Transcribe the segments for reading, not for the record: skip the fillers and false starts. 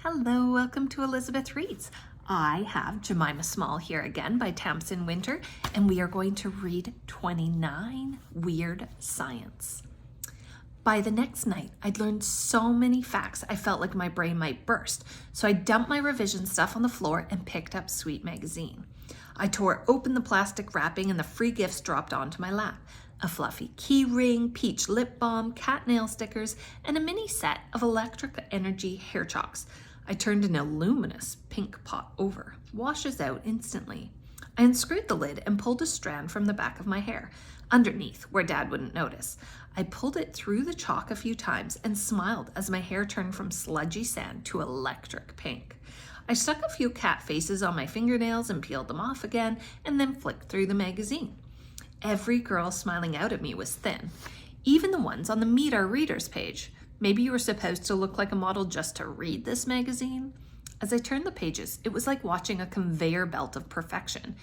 Hello, welcome to Elizabeth Reads. I have Jemima Small here again by Tamsin Winter, and we are going to read 29 Weird Science. By the next night, I'd learned so many facts I felt like my brain might burst, so I dumped my revision stuff on the floor and picked up Sweet Magazine. I tore open the plastic wrapping and the free gifts dropped onto my lap. A fluffy key ring, peach lip balm, cat nail stickers, and a mini set of electric energy hair chalks. I turned an luminous pink pot over. Washes out instantly. I unscrewed the lid and pulled a strand from the back of my hair, underneath where Dad wouldn't notice. I pulled it through the chalk a few times and smiled as my hair turned from sludgy sand to electric pink. I stuck a few cat faces on my fingernails and peeled them off again, and then flicked through the magazine. Every girl smiling out at me was thin, even the ones on the Meet Our Readers page. Maybe you were supposed to look like a model just to read this magazine? As I turned the pages, it was like watching a conveyor belt of perfection,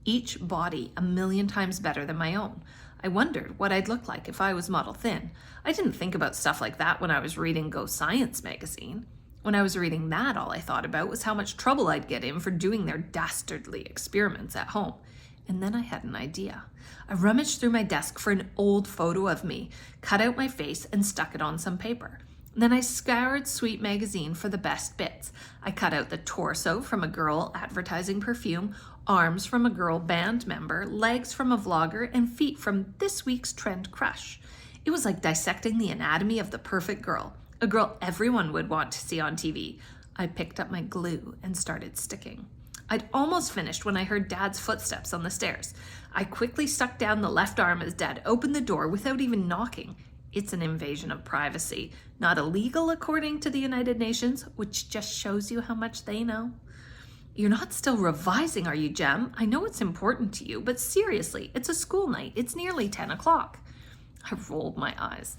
each body a million times better than my own. I wondered what I'd look like if I was model thin. I didn't think about stuff like that when I was reading Go Science magazine. When I was reading that, all I thought about was how much trouble I'd get in for doing their dastardly experiments at home. And then I had an idea. I rummaged through my desk for an old photo of me, cut out my face, and stuck it on some paper. Then I scoured Sweet Magazine for the best bits. I cut out the torso from a girl advertising perfume, arms from a girl band member, legs from a vlogger, and feet from this week's trend crush. It was like dissecting the anatomy of the perfect girl, a girl everyone would want to see on TV. I picked up my glue and started sticking. I'd almost finished when I heard Dad's footsteps on the stairs. I quickly stuck down the left arm as Dad opened the door without even knocking. It's an invasion of privacy, not illegal according to the United Nations, which just shows you how much they know. You're not still revising, are you, Jem? I know it's important to you, but seriously, it's a school night. It's nearly 10 o'clock. I rolled my eyes.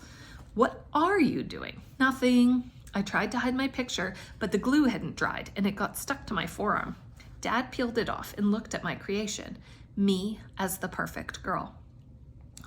What are you doing? Nothing. I tried to hide my picture, but the glue hadn't dried and it got stuck to my forearm. Dad peeled it off and looked at my creation, me as the perfect girl.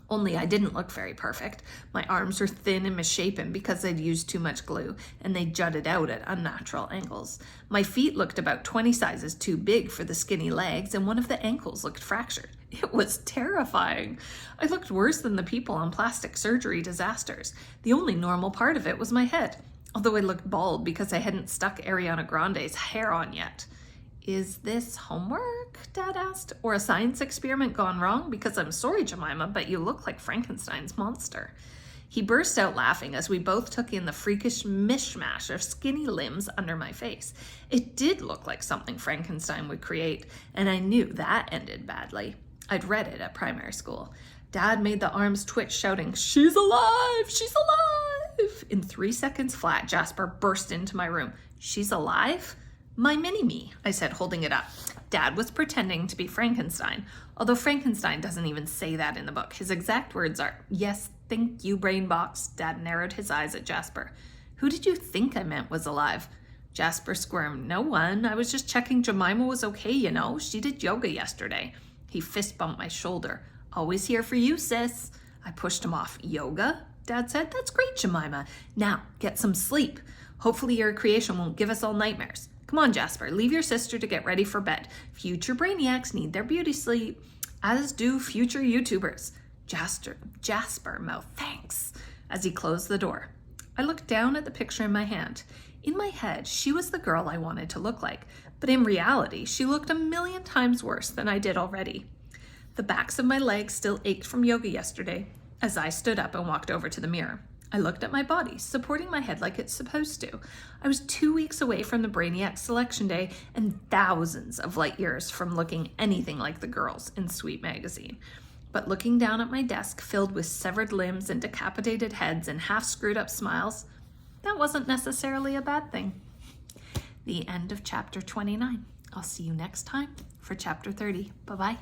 Only I didn't look very perfect. My arms were thin and misshapen because I'd used too much glue, and they jutted out at unnatural angles. My feet looked about 20 sizes too big for the skinny legs, and one of the ankles looked fractured. It was terrifying. I looked worse than the people on plastic surgery disasters. The only normal part of it was my head, although I looked bald because I hadn't stuck Ariana Grande's hair on yet. Is this homework? Dad asked, or a science experiment gone wrong? Because I'm sorry, Jemima, but you look like Frankenstein's monster. He burst out laughing as we both took in the freakish mishmash of skinny limbs under my face. It did look like something Frankenstein would create, and I knew that ended badly. I'd read it at primary school. Dad made the arms twitch, shouting, "She's alive! She's alive!" In 3 seconds flat, Jasper burst into my room. "She's alive?" "My mini-me," I said, holding it up. Dad was pretending to be Frankenstein, although Frankenstein doesn't even say that in the book. His exact words are, "Yes, thank you, brain box." Dad narrowed his eyes at Jasper. "Who did you think I meant was alive?" Jasper squirmed. "No one. I was just checking Jemima was okay, you know. She did yoga yesterday." He fist bumped my shoulder. "Always here for you, sis." I pushed him off. "Yoga?" Dad said. "That's great, Jemima. Now, get some sleep. Hopefully your creation won't give us all nightmares. Come on, Jasper, leave your sister to get ready for bed. Future brainiacs need their beauty sleep, as do future YouTubers." Jasper mouthed, "Thanks," as he closed the door. I looked down at the picture in my hand. In my head, she was the girl I wanted to look like, but in reality, she looked a million times worse than I did already. The backs of my legs still ached from yoga yesterday as I stood up and walked over to the mirror. I looked at my body, supporting my head like it's supposed to. I was 2 weeks away from the Brainiac Selection Day and thousands of light years from looking anything like the girls in Sweet Magazine. But looking down at my desk filled with severed limbs and decapitated heads and half screwed up smiles, that wasn't necessarily a bad thing. The end of chapter 29. I'll see you next time for chapter 30. Bye-bye.